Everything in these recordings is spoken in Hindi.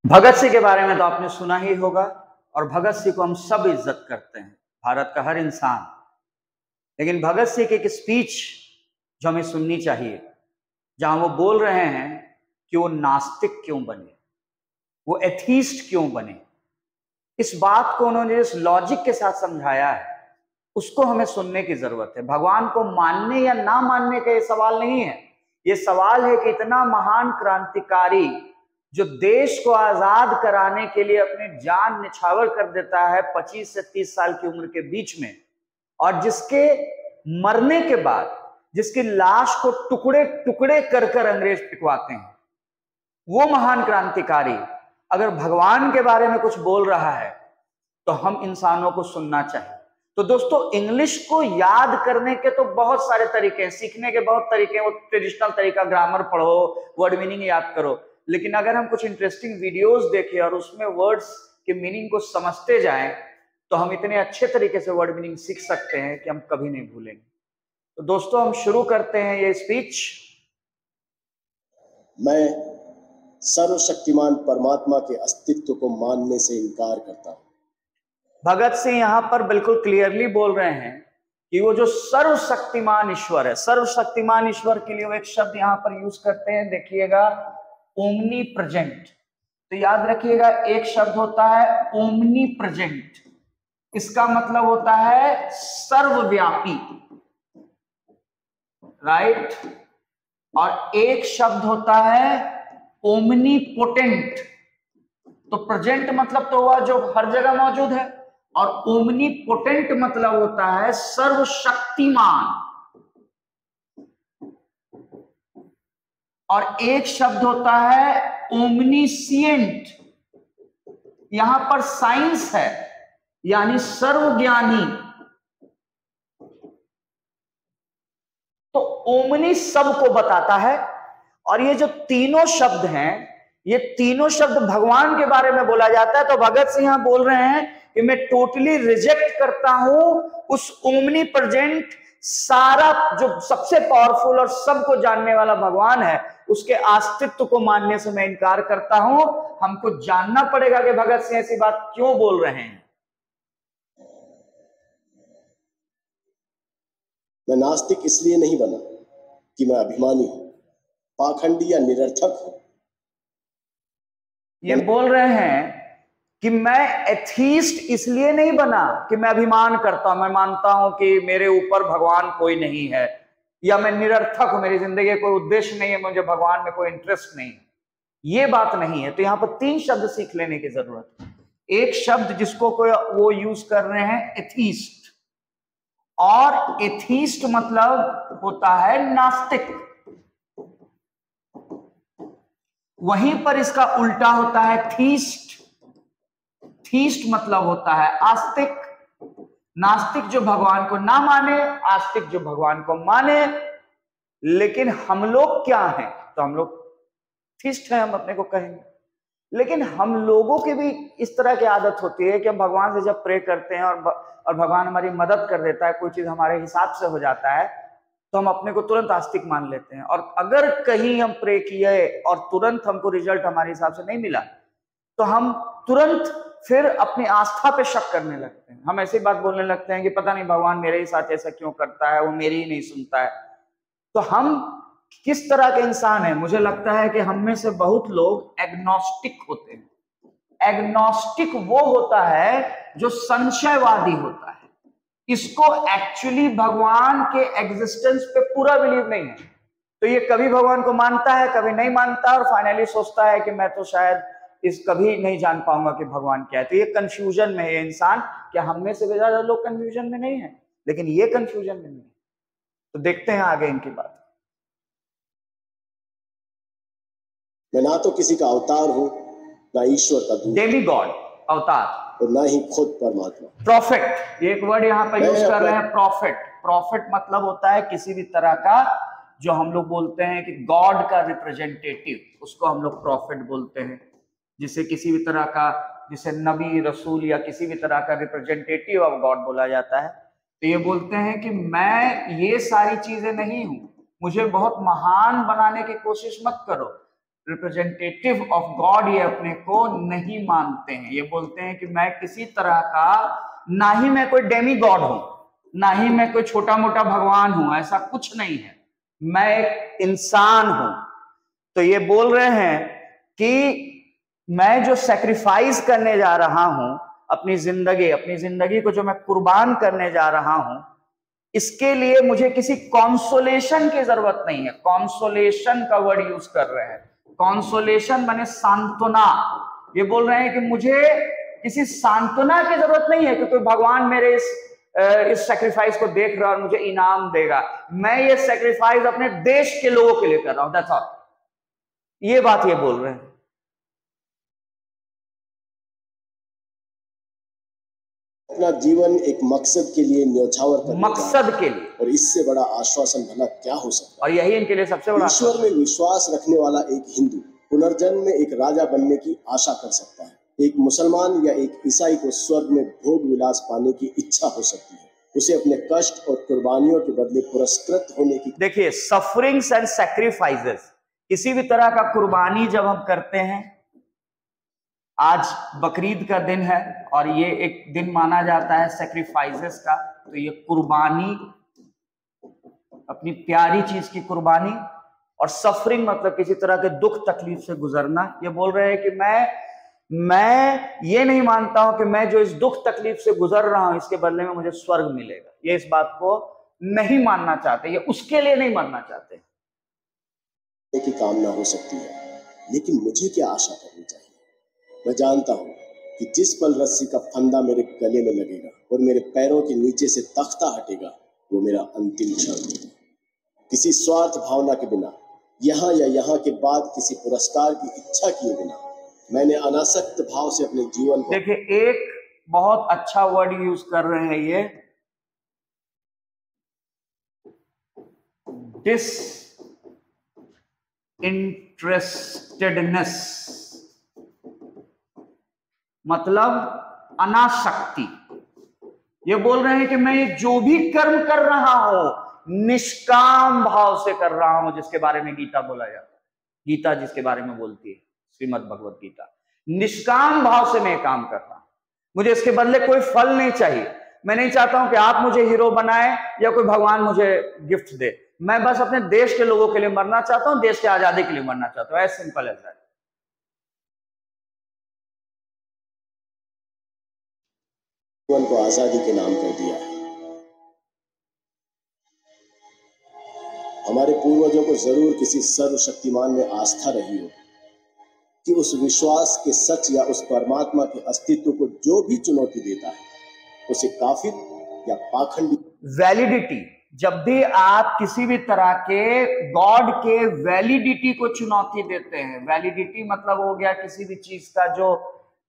भगत सिंह के बारे में तो आपने सुना ही होगा और भगत सिंह को हम सब इज्जत करते हैं, भारत का हर इंसान। लेकिन भगत सिंह की एक स्पीच जो हमें सुननी चाहिए, जहां वो बोल रहे हैं कि वो नास्तिक क्यों बने, वो एथीस्ट क्यों बने। इस बात को उन्होंने जिस लॉजिक के साथ समझाया है उसको हमें सुनने की जरूरत है। भगवान को मानने या ना मानने का ये सवाल नहीं है, ये सवाल है कि इतना महान क्रांतिकारी जो देश को आजाद कराने के लिए अपनी जान निछावर कर देता है 25 से 30 साल की उम्र के बीच में, और जिसके मरने के बाद जिसकी लाश को टुकड़े टुकड़े कर कर अंग्रेज पिटवाते हैं, वो महान क्रांतिकारी अगर भगवान के बारे में कुछ बोल रहा है तो हम इंसानों को सुनना चाहिए। तो दोस्तों, इंग्लिश को याद करने के तो बहुत सारे तरीके हैं, सीखने के बहुत तरीके हैं। वो ट्रेडिशनल तरीका, ग्रामर पढ़ो, वर्ड मीनिंग याद करो। लेकिन अगर हम कुछ इंटरेस्टिंग वीडियोस देखें और उसमें वर्ड्स के मीनिंग को समझते जाएं तो हम इतने अच्छे तरीके से वर्ड मीनिंग सीख सकते हैं कि हम कभी नहीं भूलेंगे। तो दोस्तों, हम शुरू करते हैं ये स्पीच। मैं सर्वशक्तिमान परमात्मा के अस्तित्व को मानने से इनकार करता हूं। भगत सिंह यहां पर बिल्कुल क्लियरली बोल रहे हैं कि वो जो सर्वशक्तिमान ईश्वर है, सर्वशक्तिमान ईश्वर के लिए वो एक शब्द यहां पर यूज करते हैं, देखिएगा, ओमनी प्रेजेंट। तो याद रखिएगा, एक शब्द होता है ओमनी प्रेजेंट, इसका मतलब होता है सर्वव्यापी, राइट। और एक शब्द होता है ओमनी पोटेंट। तो प्रेजेंट मतलब तो हुआ जो हर जगह मौजूद है, और ओमनी पोटेंट मतलब होता है सर्वशक्तिमान। और एक शब्द होता है ओमनीसिएंट, यहां पर साइंस है, यानी सर्वज्ञानी। तो ओमनी सबको बताता है। और ये जो तीनों शब्द हैं, ये तीनों शब्द भगवान के बारे में बोला जाता है। तो भगत सिंह यहां बोल रहे हैं कि मैं टोटली रिजेक्ट करता हूं उस ओमनी प्रेजेंट, सारा जो सबसे पावरफुल और सबको जानने वाला भगवान है, उसके अस्तित्व को मानने से मैं इनकार करता हूं। हमको जानना पड़ेगा कि भगत सिंह ऐसी बात क्यों बोल रहे हैं। मैं नास्तिक इसलिए नहीं बना कि मैं अभिमानी हूं, पाखंडी या निरर्थक हूं। ये बोल रहे हैं कि मैं एथीस्ट इसलिए नहीं बना कि मैं अभिमान करता हूं, मैं मानता हूं कि मेरे ऊपर भगवान कोई नहीं है, या मैं निरर्थक हूं, मेरी जिंदगी का कोई उद्देश्य नहीं है, मुझे भगवान में कोई इंटरेस्ट नहीं है। ये बात नहीं है। तो यहां पर तीन शब्द सीख लेने की जरूरत है। एक शब्द जिसको वो यूज कर रहे हैं एथीस्ट, और एथीस्ट मतलब होता है नास्तिक। वहीं पर इसका उल्टा होता है थीस्ट। थीस्ट मतलब होता है आस्तिक। नास्तिक जो भगवान को ना माने, आस्तिक जो भगवान को माने। लेकिन हम लोग क्या हैं? तो हम लोग थीस्ट हैं, हम अपने को कहेंगे। लेकिन हम लोगों की भी इस तरह की आदत होती है कि हम भगवान से जब प्रे करते हैं और भगवान हमारी मदद कर देता है, कोई चीज हमारे हिसाब से हो जाता है, तो हम अपने को तुरंत आस्तिक मान लेते हैं। और अगर कहीं हम प्रे किए और तुरंत हमको रिजल्ट हमारे हिसाब से नहीं मिला, तो हम तुरंत फिर अपनी आस्था पे शक करने लगते हैं। हम ऐसी बात बोलने लगते हैं कि पता नहीं भगवान मेरे ही साथ ऐसा क्यों करता है, वो मेरी ही नहीं सुनता है। तो हम किस तरह के इंसान हैं? मुझे लगता है कि हम में से बहुत लोग एग्नोस्टिक होते हैं। एग्नोस्टिक वो होता है जो संशयवादी होता है। इसको एक्चुअली भगवान के एग्जिस्टेंस पे पूरा बिलीव नहीं है। तो ये कभी भगवान को मानता है, कभी नहीं मानता, और फाइनली सोचता है कि मैं तो शायद इस कभी नहीं जान पाऊंगा कि भगवान क्या है। तो ये कंफ्यूजन में है इंसान। क्या हम में से भी ज्यादा लोग कंफ्यूजन में नहीं है? लेकिन ये कंफ्यूजन में नहीं है। तो देखते हैं आगे इनकी बात। मैं ना तो किसी का अवतार हूं, ना ईश्वर का दूत, डेमी गॉड, अवतार, और ना ही खुद परमात्मा। प्रॉफिट, एक वर्ड यहाँ पर यूज कर रहे हैं, प्रॉफिट। प्रॉफिट मतलब होता है किसी भी तरह का, जो हम लोग बोलते हैं कि गॉड का रिप्रेजेंटेटिव, उसको हम लोग प्रॉफिट बोलते हैं। जिसे किसी भी तरह का, जिसे नबी, रसूल या किसी भी तरह का रिप्रेजेंटेटिव ऑफ गॉड बोला जाता है। तो ये बोलते हैं कि मैं ये सारी चीजें नहीं हूं, मुझे बहुत महान बनाने की कोशिश मत करो। रिप्रेजेंटेटिव ऑफ गॉड ये अपने को नहीं मानते हैं। ये बोलते हैं कि मैं किसी तरह का, ना ही मैं कोई डेमी गॉड हूं, ना ही मैं कोई छोटा मोटा भगवान हूं, ऐसा कुछ नहीं है, मैं एक इंसान हूं। तो ये बोल रहे हैं कि मैं जो सैक्रिफाइस करने जा रहा हूं अपनी जिंदगी को जो मैं कुर्बान करने जा रहा हूं, इसके लिए मुझे किसी कॉन्सोलेशन की जरूरत नहीं है। कॉन्सोलेशन का वर्ड यूज कर रहे हैं, कॉन्सोलेशन माने सांत्वना। ये बोल रहे हैं कि मुझे किसी सांत्वना की जरूरत नहीं है कि कोई भगवान मेरे इस सैक्रिफाइस को देख रहा है और मुझे इनाम देगा। मैं ये सैक्रिफाइस अपने देश के लोगों के लिए कर रहा हूं, दैट्स ऑल। ये बात ये बोल रहे हैं। अपना जीवन एक मकसद के लिए न्यौछावर करने मकसद के लिए, और इससे बड़ा आश्वासन भला क्या हो सकता है। और यही इनके लिए सबसे बड़ा ईश्वर में विश्वास रखने वाला एक हिंदू पुनर्जन्म में एक राजा बनने की आशा कर सकता है। एक मुसलमान या एक ईसाई को स्वर्ग में भोग विलास पाने की इच्छा हो सकती है। उसे अपने कष्ट और कुर्बानियों के बदले पुरस्कृत होने की। देखिए, सफरिंग्स एंड सैक्रिफाइसेस, किसी भी तरह का कुर्बानी जब हम करते हैं, आज बकरीद का दिन है और ये एक दिन माना जाता है सैक्रिफाइसेस का, तो ये कुर्बानी, अपनी प्यारी चीज की कुर्बानी, और सफरिंग मतलब किसी तरह के दुख तकलीफ से गुजरना। ये बोल रहे हैं कि मैं ये नहीं मानता हूं कि मैं जो इस दुख तकलीफ से गुजर रहा हूं इसके बदले में मुझे स्वर्ग मिलेगा। ये इस बात को नहीं मानना चाहते, ये उसके लिए नहीं मानना चाहते। की कामना हो सकती है, लेकिन मुझे क्या आशा करनी चाहिए? मैं जानता हूं कि जिस पल रस्सी का फंदा मेरे गले में लगेगा और मेरे पैरों के नीचे से तख्ता हटेगा, वो मेरा अंतिम क्षण होगा। किसी स्वार्थ भावना के बिना, यहाँ या यहाँ के बाद किसी पुरस्कार की इच्छा किए बिना, मैंने अनासक्त भाव से अपने जीवन को। देखिए, एक बहुत अच्छा वर्ड यूज कर रहे हैं ये, डिसइंटरेस्टेडनेस, मतलब अनासक्ति। ये बोल रहे हैं कि मैं जो भी कर्म कर रहा हूं निष्काम भाव से कर रहा हूं, जिसके बारे में गीता बोला जाता है, गीता जिसके बारे में बोलती है, श्रीमद् भगवत गीता। निष्काम भाव से मैं काम कर रहा हूं, मुझे इसके बदले कोई फल नहीं चाहिए। मैं नहीं चाहता हूं कि आप मुझे हीरो बनाए या कोई भगवान मुझे गिफ्ट दे। मैं बस अपने देश के लोगों के लिए मरना चाहता हूं, देश की आजादी के लिए मरना चाहता हूं, एज सिंपल एज दैट। जीवन को आजादी के नाम कर दिया है। हमारे पूर्वजों को जरूर किसी सर्वशक्तिमान में आस्था रही हो कि उस विश्वास के सच या उस परमात्मा के अस्तित्व को जो भी चुनौती देता है उसे काफिर या पाखंडी। वैलिडिटी, जब भी आप किसी भी तरह के गॉड के वैलिडिटी को चुनौती देते हैं, वैलिडिटी मतलब हो गया किसी भी चीज का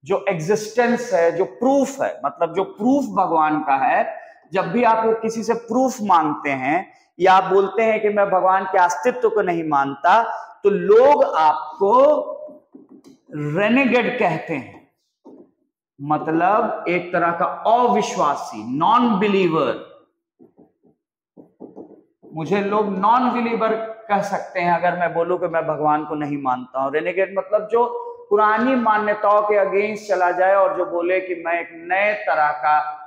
जो एग्जिस्टेंस है, जो प्रूफ है, मतलब जो प्रूफ भगवान का है, जब भी आप वो किसी से प्रूफ मांगते हैं या आप बोलते हैं कि मैं भगवान के अस्तित्व को नहीं मानता, तो लोग आपको रेनेगेड कहते हैं, मतलब एक तरह का अविश्वासी, नॉन बिलीवर। मुझे लोग नॉन बिलीवर कह सकते हैं अगर मैं बोलूं कि मैं भगवान को नहीं मानता हूं। रेनेगेड मतलब जो पुरानी मान्यताओं के अगेंस्ट चला जाए और जो बोले कि मैं एक नए तरह का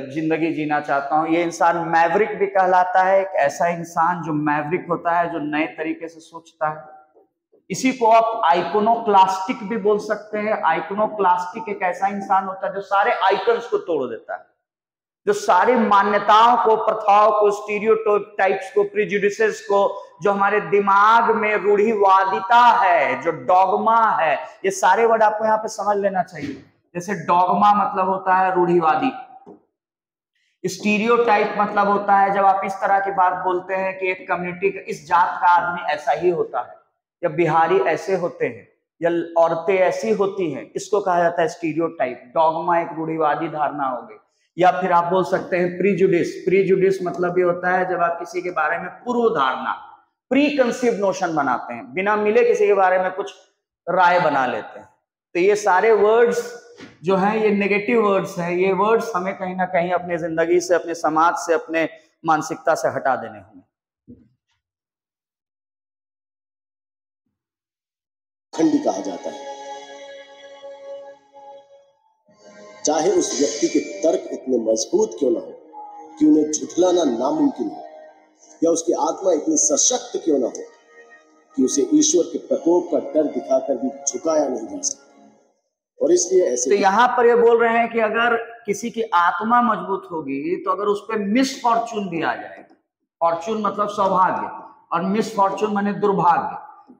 जिंदगी जीना चाहता हूं। ये इंसान मैवरिक भी कहलाता है, एक ऐसा इंसान जो मैवरिक होता है, जो नए तरीके से सोचता है। इसी को आप आइकोनोक्लास्टिक भी बोल सकते हैं। आइकोनोक्लास्टिक एक ऐसा इंसान होता है जो सारे आइकन्स को तोड़ देता है, जो सारी मान्यताओं को, प्रथाओं को, स्टीरियोटाइप्स को, प्रिजुडिसेस को, जो हमारे दिमाग में रूढ़िवादिता है, जो डॉगमा है, ये सारे वर्ड आपको यहाँ पे समझ लेना चाहिए। जैसे डॉगमा मतलब होता है रूढ़िवादी, स्टीरियोटाइप मतलब होता है जब आप इस तरह की बात बोलते हैं कि एक कम्युनिटी का, इस जात का आदमी ऐसा ही होता है, या बिहारी ऐसे होते हैं, या औरतें ऐसी होती हैं, इसको कहा जाता है स्टीरियोटाइप। डॉगमा एक रूढ़िवादी धारणा हो गई। या फिर आप बोल सकते हैं प्रीजुडिस। प्रीजुडिस मतलब ये होता है जब आप किसी के बारे में पूर्व धारणा, प्री कंसीव नोशन बनाते हैं, बिना मिले किसी के बारे में कुछ राय बना लेते हैं। तो ये सारे वर्ड्स जो हैं ये नेगेटिव वर्ड्स हैं। ये वर्ड्स हमें कहीं ना कहीं अपने जिंदगी से, अपने समाज से, अपने मानसिकता से हटा देने होंगे। खंडी कहा जाता है। चाहे उस व्यक्ति के तर्क इतने मजबूत क्यों ना हो कि उन्हें झुठलाना नामुमकिन हो, या उसकी आत्मा इतनी सशक्त क्यों ना हो कि उसे ईश्वर के प्रकोप का डर दिखाकर भी झुकाया नहीं जा सकता। और इसलिए ऐसे तो यहाँ पर ये बोल रहे हैं कि अगर किसी की आत्मा मजबूत होगी तो अगर उस पर मिसफॉर्चून भी आ जाएगा, फॉर्चून मतलब सौभाग्य और मिसफॉर्चून माने दुर्भाग्य,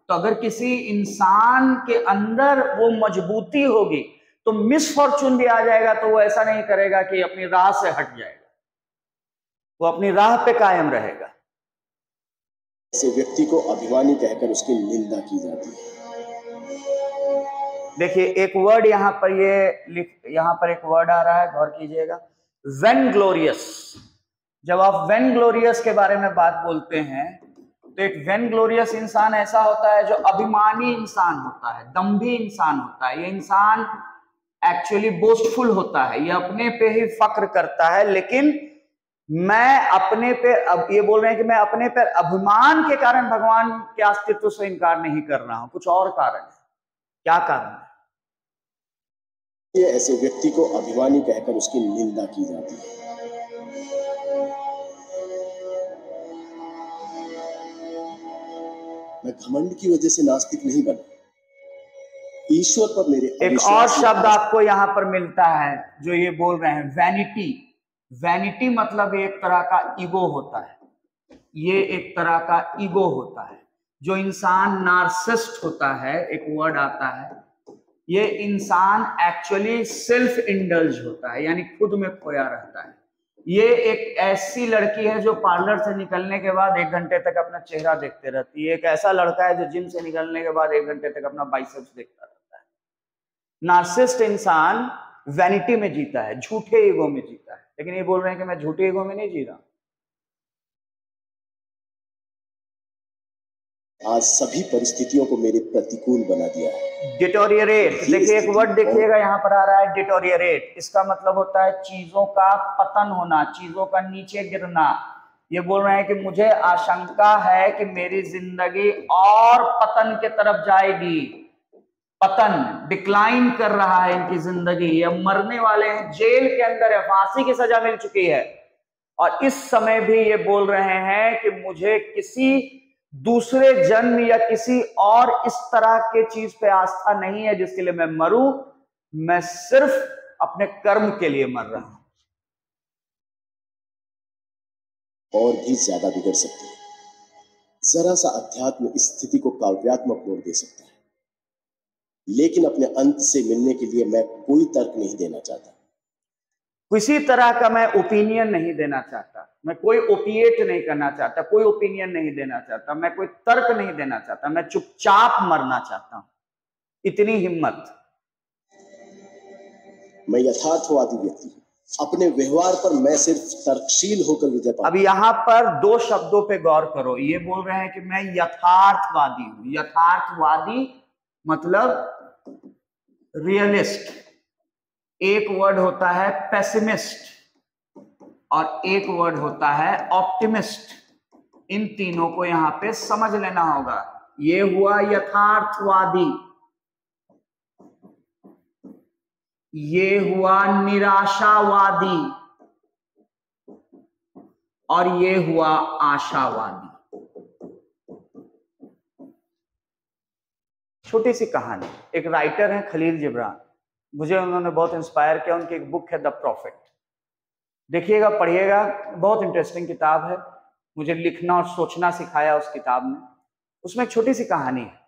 तो अगर किसी इंसान के अंदर वो मजबूती होगी तो मिसफॉर्चून भी आ जाएगा तो वो ऐसा नहीं करेगा कि अपनी राह से हट जाएगा, वो अपनी राह पे कायम रहेगा। ऐसे व्यक्ति को अभिमानी कहकर उसकी निंदा की जाती है। देखिए एक वर्ड यहाँ पर यहाँ पर एक वर्ड आ रहा है, गौर कीजिएगा, वेन ग्लोरियस। जब आप वेन ग्लोरियस के बारे में बात बोलते हैं तो एक वेन ग्लोरियस इंसान ऐसा होता है जो अभिमानी इंसान होता है, दम्भी इंसान होता है। ये इंसान एक्चुअली बोस्टफुल होता है, ये अपने पे ही फक्र करता है, लेकिन मैं अपने पे, अब ये बोल रहे हैं कि मैं अपने पे अभिमान के कारण भगवान के अस्तित्व से इनकार नहीं कर रहा हूं, कुछ और कारण है। क्या कारण है? ये ऐसे व्यक्ति को अभिमानी कहकर उसकी निंदा की जाती है। मैं घमंड की वजह से नास्तिक नहीं बना, ईश्वर पर मेरे एक और शब्द आपको यहां पर मिलता है जो ये बोल रहे हैं, वैनिटी। वैनिटी मतलब एक तरह का ईगो होता है, ये एक तरह का ईगो होता है। जो इंसान नार्सिसिस्ट होता है, एक वर्ड आता है, ये इंसान एक्चुअली सेल्फ इंडल्ज होता है, यानी खुद में खोया रहता है। ये एक ऐसी लड़की है जो पार्लर से निकलने के बाद 1 घंटे तक अपना चेहरा देखते रहती है। एक ऐसा लड़का है जो जिम से निकलने के बाद 1 घंटे तक अपना बाइसेप्स देखता रहता है। नार्सिसिस्ट इंसान वैनिटी में जीता है, झूठे ईगो में जीता है। लेकिन ये बोल रहे हैं कि मैं झूठे ईगो में नहीं जी रहा। आज सभी परिस्थितियों को मेरे प्रतिकूल बना दिया है। डिटोरियरेट, देखिए एक वर्ड देखिएगा यहाँ पर आ रहा है, डिटोरियरेट। इसका मतलब होता है चीजों का पतन होना, चीजों का नीचे गिरना। ये बोल रहे हैं कि मुझे आशंका है कि मेरी जिंदगी और पतन के तरफ जाएगी। पतन, डिक्लाइन कर रहा है इनकी जिंदगी, ये मरने वाले हैं, जेल के अंदर है, फांसी की सजा मिल चुकी है, और इस समय भी ये बोल रहे हैं कि मुझे किसी दूसरे जन्म या किसी और इस तरह के चीज पे आस्था नहीं है जिसके लिए मैं मरूं, मैं सिर्फ अपने कर्म के लिए मर रहा हूं। और भी ज्यादा बिगड़ सकती है। जरा सा अध्यात्म इस स्थिति को काव्यात्मक मोड़ दे सकता है, लेकिन अपने अंत से मिलने के लिए मैं कोई तर्क नहीं देना चाहता, किसी तरह का मैं ओपिनियन नहीं देना चाहता, मैं कोई ओपिएट नहीं करना चाहता, कोई ओपिनियन नहीं देना चाहता, मैं कोई तर्क नहीं देना चाहता, मैं चुपचाप मरना चाहता हूं। इतनी हिम्मत। मैं यथार्थवादी व्यक्ति हूं, अपने व्यवहार पर मैं सिर्फ तर्कशील होकर विजय पाऊंगा। अब यहाँ पर 2 शब्दों पे गौर करो। ये बोल रहे हैं कि मैं यथार्थवादी हूं। यथार्थवादी मतलब रियलिस्ट। एक वर्ड होता है पेसिमिस्ट और एक वर्ड होता है ऑप्टिमिस्ट। इन तीनों को यहां पे समझ लेना होगा। ये हुआ यथार्थवादी, ये हुआ निराशावादी, और ये हुआ आशावादी। छोटी सी कहानी, एक राइटर है खलील जिब्रान, मुझे उन्होंने बहुत इंस्पायर किया। उनकी एक बुक है द प्रॉफिट, देखिएगा, पढ़िएगा, बहुत इंटरेस्टिंग किताब है। मुझे लिखना और सोचना सिखाया उस किताब ने। उसमें एक छोटी सी कहानी है।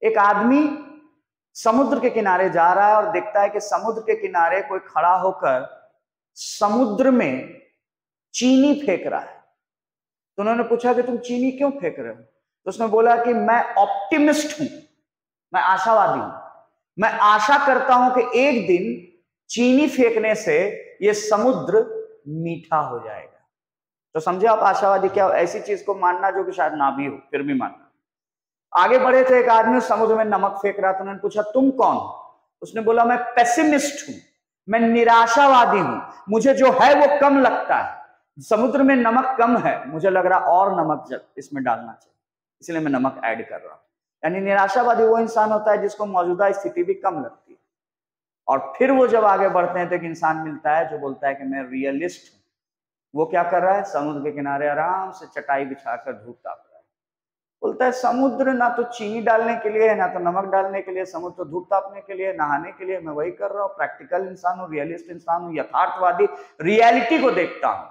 एक आदमी समुद्र के किनारे जा रहा है और देखता है कि समुद्र के किनारे कोई खड़ा होकर समुद्र में चीनी फेंक रहा है। तो उन्होंने पूछा कि तुम चीनी क्यों फेंक रहे हो? तो उसने बोला कि मैं ऑप्टिमिस्ट हूं, मैं आशावादी हूं, मैं आशा करता हूं कि एक दिन चीनी फेंकने से ये समुद्र मीठा हो जाएगा। तो समझे आप आशावादी क्या? ऐसी चीज को मानना जो कि शायद ना भी हो, फिर भी मानना। आगे बढ़े तो एक आदमी समुद्र में नमक फेंक रहा था। उन्होंने पूछा तुम कौन? उसने बोला मैं पेसिमिस्ट हूं, मैं निराशावादी हूं, मुझे जो है वो कम लगता है। समुद्र में नमक कम है, मुझे लग रहा और नमक इसमें डालना चाहिए, इसलिए मैं नमक ऐड कर रहा हूं। यानी निराशावादी वो इंसान होता है जिसको मौजूदा स्थिति भी कम लगती है, और फिर वो जब आगे बढ़ते हैं तो एक इंसान मिलता है जो बोलता है कि मैं रियलिस्ट हूं। वो क्या कर रहा है? समुद्र के किनारे आराम से चटाई बिछाकर धूप ताप रहा है। बोलता है समुद्र ना तो चीनी डालने के लिए है, ना तो नमक डालने के लिए, समुद्र तो धूप तापने के लिए, नहाने के लिए। मैं वही कर रहा हूँ। प्रैक्टिकल इंसान हूँ, रियलिस्ट इंसान हूँ, यथार्थवादी, रियलिटी को देखता हूँ।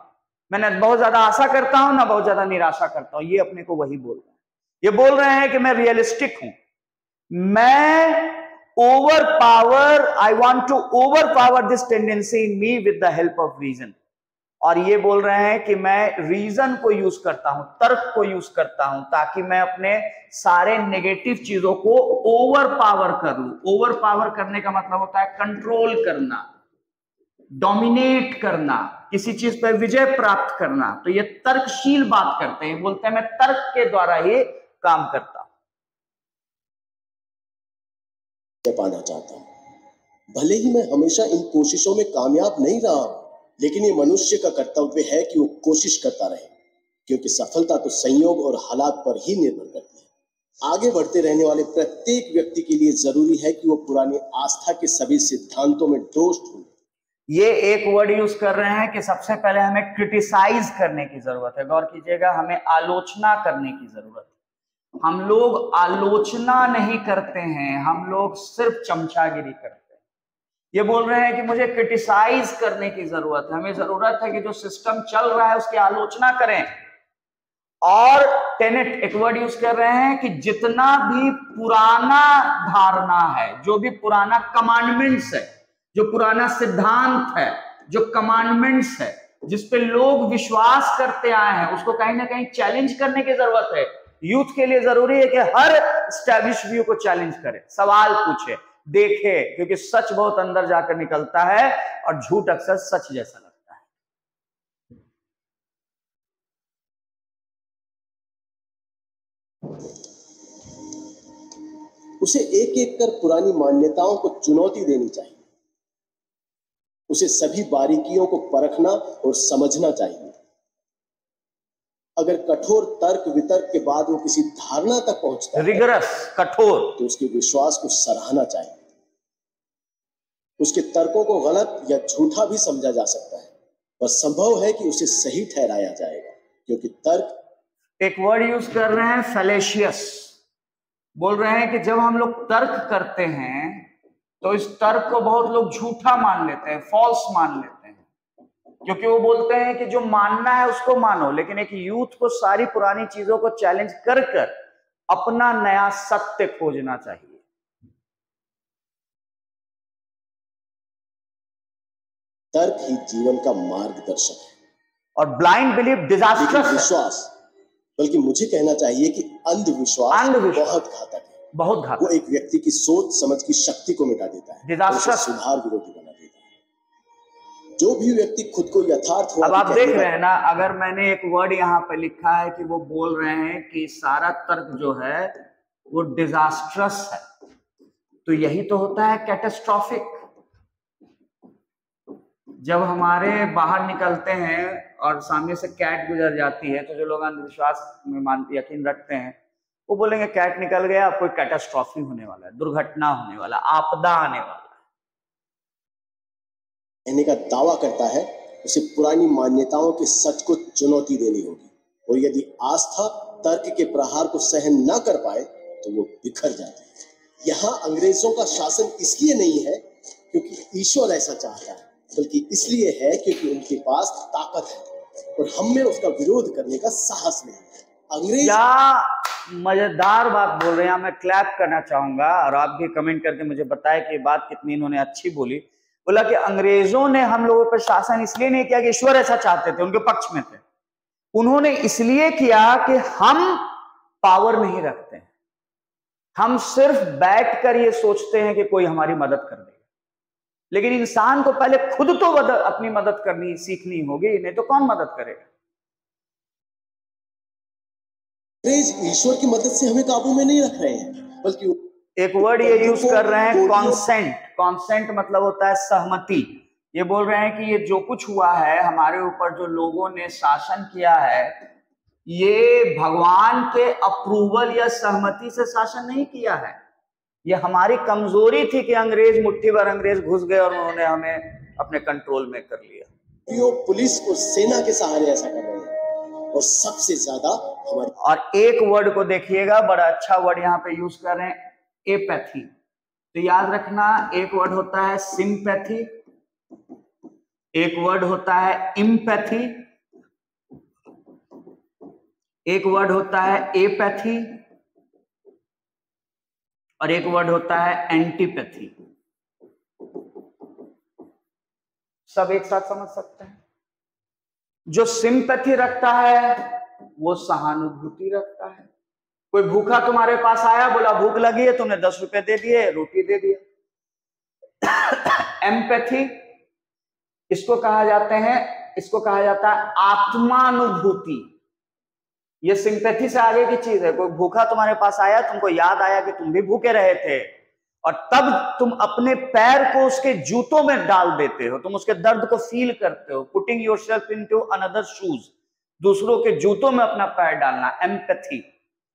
मैं ना बहुत ज्यादा आशा करता हूँ ना बहुत ज्यादा निराशा करता हूँ। ये अपने को वही बोल रहे हैं। ये बोल रहे हैं कि मैं रियलिस्टिक हूं, मैं overpower, I want to overpower this tendency in me with the help of reason. और ये बोल रहे हैं कि मैं रीजन को यूज करता हूं, तर्क को यूज करता हूं, ताकि मैं अपने सारे नेगेटिव चीजों को ओवर पावर कर लूं। ओवर पावर करने का मतलब होता है कंट्रोल करना, डोमिनेट करना, किसी चीज पर विजय प्राप्त करना। तो ये तर्कशील बात करते हैं, बोलते हैं मैं तर्क के द्वारा ही काम करता हूं। पाना चाहता हूं। भले ही मैं हमेशा इन कोशिशों में कामयाब नहीं रहा हूं, लेकिन ये मनुष्य का कर्तव्य है कि वो कोशिश करता रहे, क्योंकि सफलता तो संयोग और हालात पर ही निर्भर करती है। आगे बढ़ते रहने वाले प्रत्येक व्यक्ति के लिए जरूरी है कि वो पुरानी आस्था के सभी सिद्धांतों में दोष ढूंढे। ये एक वर्ड यूज कर रहे हैं कि सबसे पहले हमें क्रिटिसाइज करने की जरूरत है। गौर कीजिएगा, हमें आलोचना करने की जरूरत है। हम लोग आलोचना नहीं करते हैं, हम लोग सिर्फ चमचागिरी करते हैं। ये बोल रहे हैं कि मुझे क्रिटिसाइज करने की जरूरत है। हमें जरूरत है कि जो सिस्टम चल रहा है उसकी आलोचना करें। और टेनेट एक वर्ड यूज कर रहे हैं कि जितना भी पुराना धारणा है, जो भी पुराना कमांडमेंट्स है, जो पुराना सिद्धांत है, जो कमांडमेंट्स है, जिस पे लोग विश्वास करते आए हैं, उसको कहीं ना कहीं चैलेंज करने की जरूरत है। यूथ के लिए जरूरी है कि हर एस्टैब्लिश व्यू को चैलेंज करे, सवाल पूछे, देखे, क्योंकि सच बहुत अंदर जाकर निकलता है और झूठ अक्सर सच जैसा लगता है। उसे एक एक कर पुरानी मान्यताओं को चुनौती देनी चाहिए। उसे सभी बारीकियों को परखना और समझना चाहिए। अगर कठोर तर्क वितर्क के बाद वो किसी धारणा तक पहुंचता है, रिगरस, कठोर, तो उसके विश्वास को सराहना चाहिए। उसके तर्कों को गलत या झूठा भी समझा जा सकता है, पर संभव है कि उसे सही ठहराया जाएगा, क्योंकि तर्क, एक वर्ड यूज कर रहे हैं फैलेशियस। बोल रहे हैं कि जब हम लोग तर्क करते हैं तो इस तर्क को बहुत लोग झूठा मान लेते हैं, फॉल्स मान लेते हैं, क्योंकि वो बोलते हैं कि जो मानना है उसको मानो। लेकिन एक यूथ को सारी पुरानी चीजों को चैलेंज कर कर अपना नया सत्य खोजना चाहिए। तर्क ही जीवन का मार्गदर्शक है और ब्लाइंड बिलीफ डिजास्टरस है। विश्वास, बल्कि मुझे कहना चाहिए कि अंधविश्वास बहुत घातक है। बहुत घातक। वो एक व्यक्ति की सोच समझ की शक्ति को मिटा देता है, उसे सुधार विरोधी बना देता है। जो भी व्यक्ति खुद को यथार्थ, अब आप देख रहे हैं ना, अगर मैंने एक वर्ड यहाँ पे लिखा है कि वो बोल रहे हैं कि सारा तर्क जो है वो डिजास्ट्रस है, तो यही तो होता है कैटास्ट्रॉफिक। जब हमारे बाहर निकलते हैं और सामने से कैट गुजर जाती है, तो जो लोग अंधविश्वास में यकीन रखते हैं वो बोलेंगे कैट निकल गया, अब कोई कैटास्ट्रॉफी होने वाला है, दुर्घटना होने वाला, आपदा आने वाला कहने का दावा करता है, उसे पुरानी मान्यताओं के सच को चुनौती देनी होगी। और यदि आस्था तर्क के प्रहार को सहन न कर पाए तो वो बिखर जाती है। यहाँ अंग्रेजों का शासन इसलिए नहीं है क्योंकि ईश्वर ऐसा चाहता है, बल्कि इसलिए है क्योंकि उनके पास ताकत है और हम में उसका विरोध करने का साहस नहीं है। अंग्रेज क्या मजेदार बात बोल रहे हैं, मैं क्लैप करना चाहूंगा और आप भी कमेंट करके मुझे बताएं कि बात कितनी इन्होंने अच्छी बोली। बोला कि अंग्रेजों ने हम लोगों पर शासन इसलिए नहीं किया कि ईश्वर ऐसा चाहते थे, उनके पक्ष में थे। उन्होंने इसलिए किया कि हम पावर नहीं रखते हैं, हम सिर्फ बैठकर ये सोचते हैं कि कोई हमारी मदद कर देगा। लेकिन इंसान को पहले खुद तो अपनी मदद करनी सीखनी होगी, नहीं तो कौन मदद करेगा। ईश्वर की मदद से हमें काबू में नहीं रख रहे हैं, बल्कि एक वर्ड ये यूज कर रहे हैं कॉन्सेंट। कॉन्सेंट मतलब होता है सहमति। ये बोल रहे हैं कि ये जो कुछ हुआ है हमारे ऊपर, जो लोगों ने शासन किया है, ये भगवान के अप्रूवल या सहमति से शासन नहीं किया है। ये हमारी कमजोरी थी कि अंग्रेज, मुट्ठी भर अंग्रेज घुस गए और उन्होंने हमें अपने कंट्रोल में कर लिया। वो पुलिस और सेना के सहारे ऐसा कर रहे हैं, और सबसे ज्यादा हमारी। और एक वर्ड को देखिएगा, बड़ा अच्छा वर्ड यहाँ पे यूज कर रहे हैं, एपैथी। तो याद रखना, एक वर्ड होता है सिंपैथी, एक वर्ड होता है इम्पैथी, एक वर्ड होता है एपैथी, और एक वर्ड होता है एंटीपैथी। सब एक साथ समझ सकते हैं। जो सिंपैथी रखता है वो सहानुभूति रखता है। कोई भूखा तुम्हारे पास आया, बोला भूख लगी है, तुमने 10 रुपए दे दिए, रोटी दे दिया। एम्पैथी इसको कहा जाते हैं, इसको कहा जाता है आत्मानुभूति। ये सिंपैथी से आगे की चीज है। कोई भूखा तुम्हारे पास आया, तुमको याद आया कि तुम भी भूखे रहे थे, और तब तुम अपने पैर को उसके जूतों में डाल देते हो, तुम उसके दर्द को फील करते हो। Putting yourself into another shoes, दूसरों के जूतों में अपना पैर डालना, एम्पैथी।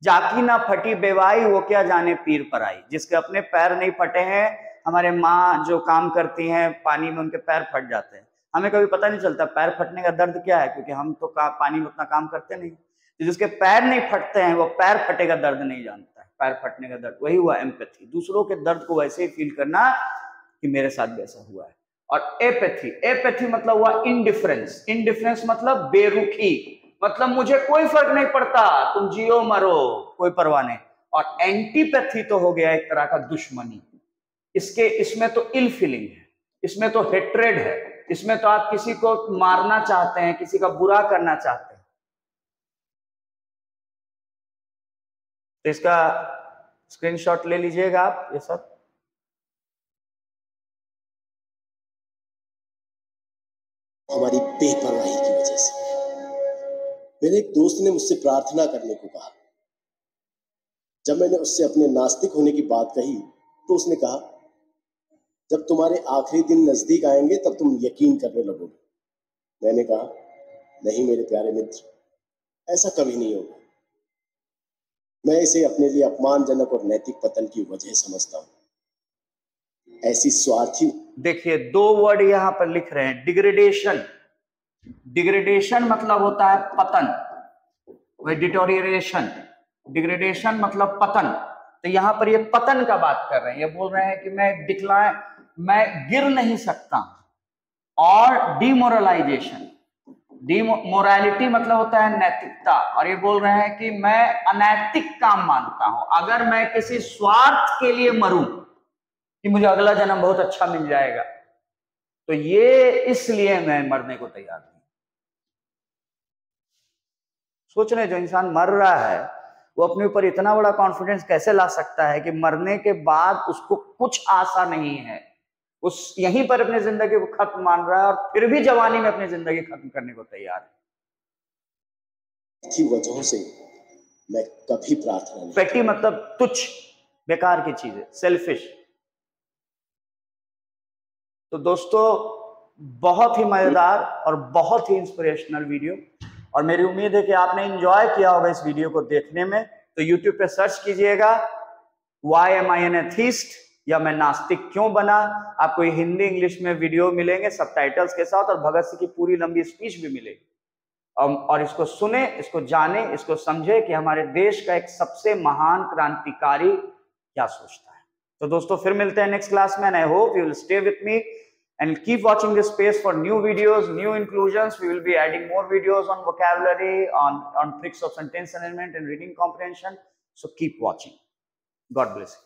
जाकी ना फटी बेवाई, वो क्या जाने पीर पर आई। जिसके अपने पैर नहीं फटे हैं, हमारे माँ जो काम करती हैं पानी में, उनके पैर फट जाते हैं, हमें कभी पता नहीं चलता पैर फटने का दर्द क्या है, क्योंकि हम तो पानी में उतना काम करते नहीं। जिसके पैर नहीं फटते हैं वो पैर फटे का दर्द नहीं जानता है, पैर फटने का दर्द। वही हुआ एम्पैथी, दूसरों के दर्द को वैसे ही फील करना कि मेरे साथ भी ऐसा हुआ है। और एपैथी, एपैथी मतलब हुआ इंडिफरेंस। इंडिफरेंस मतलब बेरुखी, मतलब मुझे कोई फर्क नहीं पड़ता, तुम जियो मरो, कोई परवाह नहीं। और एंटीपैथी तो हो गया एक तरह का दुश्मनी। इसमें तो इल फीलिंग है, इसमें तो हेट्रेड है, इसमें तो आप किसी को मारना चाहते हैं, किसी का बुरा करना चाहते हैं। तो इसका स्क्रीनशॉट ले लीजिएगा आप, ये सब। हमारी बेपरवाही की वजह से। मेरे एक दोस्त ने मुझसे प्रार्थना करने को कहा। जब मैंने उससे अपने नास्तिक होने की बात कही तो उसने कहा, जब तुम्हारे आखिरी दिन नजदीक आएंगे तब तुम यकीन करने लगोगे। मैंने कहा, नहीं मेरे प्यारे मित्र, ऐसा कभी नहीं होगा। मैं इसे अपने लिए अपमानजनक और नैतिक पतन की वजह समझता हूं। ऐसी स्वार्थी। देखिए, 2 वर्ड यहां पर लिख रहे हैं, डिग्रेडेशन। डिग्रेडेशन मतलब होता है पतन, वही डिटोरिएशन। डिग्रेडेशन मतलब पतन। तो यहां पर ये पतन का बात कर रहे हैं। ये बोल रहे हैं कि मैं गिर नहीं सकता। और डिमोरलाइजेशन, डिमोरालिटी मतलब होता है नैतिकता, और ये बोल रहे हैं कि मैं अनैतिक काम मानता हूं अगर मैं किसी स्वार्थ के लिए मरूं कि मुझे अगला जन्म बहुत अच्छा मिल जाएगा, तो ये इसलिए मैं मरने को तैयार हूं। सोच रहे, जो इंसान मर रहा है वो अपने ऊपर इतना बड़ा कॉन्फिडेंस कैसे ला सकता है कि मरने के बाद उसको कुछ आशा नहीं है, उस यहीं पर अपनी जिंदगी को खत्म मान रहा है, और फिर भी जवानी में अपनी जिंदगी खत्म करने को तैयार है। इसी वजहों से मैं कभी प्रार्थना नहीं। पेटी मतलब तुच्छ, बेकार की चीजें, सेल्फिश। तो दोस्तों, बहुत ही मजेदार और बहुत ही इंस्पिरेशनल वीडियो, और मेरी उम्मीद है कि आपने एंजॉय किया होगा इस वीडियो को देखने में। तो YouTube पे सर्च कीजिएगा Why am I an atheist, या मैं नास्तिक क्यों बना। आपको ये हिंदी इंग्लिश में वीडियो मिलेंगे सबटाइटल्स के साथ, और भगत सिंह की पूरी लंबी स्पीच भी मिलेगी। और इसको सुने, इसको जाने, इसको समझे कि हमारे देश का एक सबसे महान क्रांतिकारी क्या सोचता है। तो दोस्तों, फिर मिलते हैं नेक्स्ट क्लास में, and I hope you will stay with me and keep watching this space for new videos, new inclusions. We will be adding more videos on vocabulary, on tricks of sentence arrangement and reading comprehension. So keep watching. God bless you.